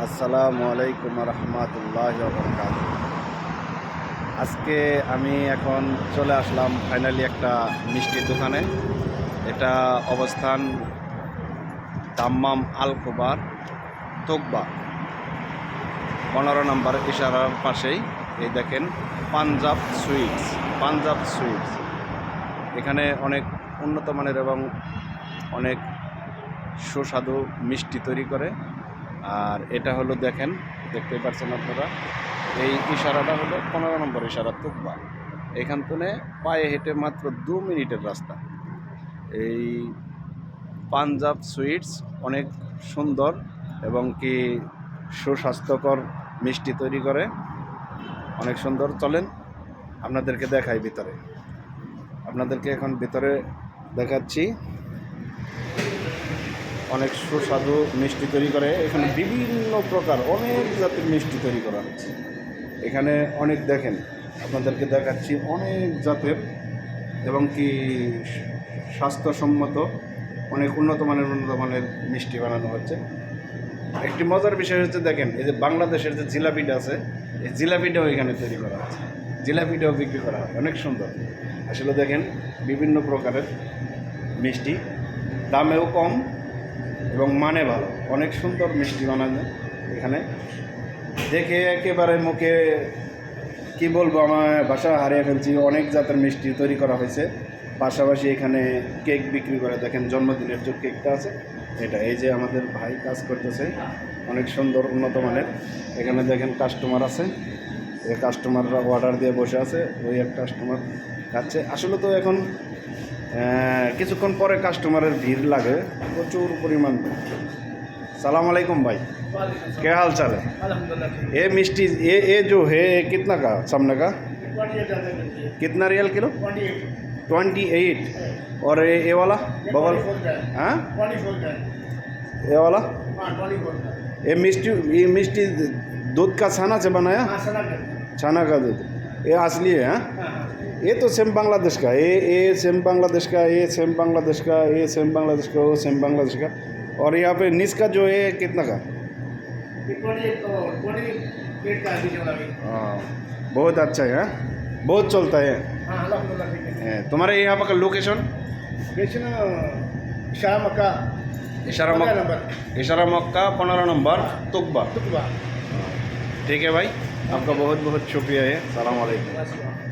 আসসালামু আলাইকুম রহমতুল্লাহি ওয়া বারাকাতুহু। আজকে আমি এখন চলে আসলাম ফাইনালি একটা মিষ্টির দোকানে। এটা অবস্থান দাম্মাম আল কুবার তোকবা 15 নম্বর ইশারার পাশেই। এই দেখেন পাঞ্জাব সুইটস। এখানে অনেক উন্নত মানের এবং অনেক সুস্বাদু মিষ্টি তৈরি করে। আর এটা হলো দেখতে পাচ্ছেন আপনারা, এই ইশারাটা হলো 15 নম্বর ইশারা তোকবা। এখান থেকে পায়ে হেঁটে মাত্র 2 মিনিটের রাস্তা। এই পাঞ্জাব সুইটস অনেক সুন্দর এবং কি সুস্বাস্থ্যকর মিষ্টি তৈরি করে, অনেক সুন্দর। চলেন আপনাদেরকে দেখাই ভিতরে। আপনাদেরকে এখন ভিতরে দেখাচ্ছি। অনেক সুস্বাদু মিষ্টি তৈরি করে। এখানে বিভিন্ন প্রকার অনেক জাতের মিষ্টি তৈরি করা হচ্ছে। এখানে অনেক দেখেন, আপনাদেরকে দেখাচ্ছি অনেক জাতের এবং কি স্বাস্থ্যসম্মত অনেক উন্নত মানের মিষ্টি বানানো হচ্ছে। একটি মজার বিষয় হচ্ছে, দেখেন এই যে বাংলাদেশের যে জিলাপিটা আছে, এই জিলাপিটাও এখানে তৈরি করা হচ্ছে, জিলাপিটাও বিক্রি করা হয়। অনেক সুন্দর আসলে। দেখেন বিভিন্ন প্রকারের মিষ্টি, দামেও কম এবং মানে ভালো। অনেক সুন্দর মিষ্টি বানানো এখানে। দেখে একেবারে মুখে কি বলবো, আমার ভাষা হারিয়ে ফেলছি। অনেক জাতের মিষ্টি তৈরি করা হয়েছে। পাশাপাশি এখানে কেক বিক্রি করে। দেখেন জন্মদিনের যে কেকটা আছে এটা, এই যে আমাদের ভাই কাজ করতেছে, অনেক সুন্দর উন্নত মানের। এখানে দেখেন কাস্টমার আছে, এই কাস্টমাররা অর্ডার দিয়ে বসে আছে। ওই এক কাস্টমার খাচ্ছে। আসলে তো এখন কিছুক্ষণ পরে কাস্টমারের ভিড় লাগে প্রচুর পরিমাণ। सलाम अलैकुम भाई, क्या हाल चाल है? ये मिष्टी ये जो है कितना का सामने का? कितना रियल किलो? 28। और ये वाला बबल, हाँ ये वाला, ये मिष्टी दूध का छाना से बनाया? छाना का दूध, ये असली है? हाँ, ये तो सेम बांग्लादेश का, ये सेम बांग्लादेश का, ये सेम बांग्लादेश का, ये सेम बांग्लादेश का, वो सेम बांग्लादेश का। और यहाँ पे निस का जो है कितना का? हाँ, बहुत अच्छा है, बहुत चलता है। तुम्हारे यहाँ पर लोकेशन? इशारा मक्का 15 नंबर तुकबा। ठीक है भाई, आपका बहुत बहुत शुक्रिया है। सलाम अलैकुम।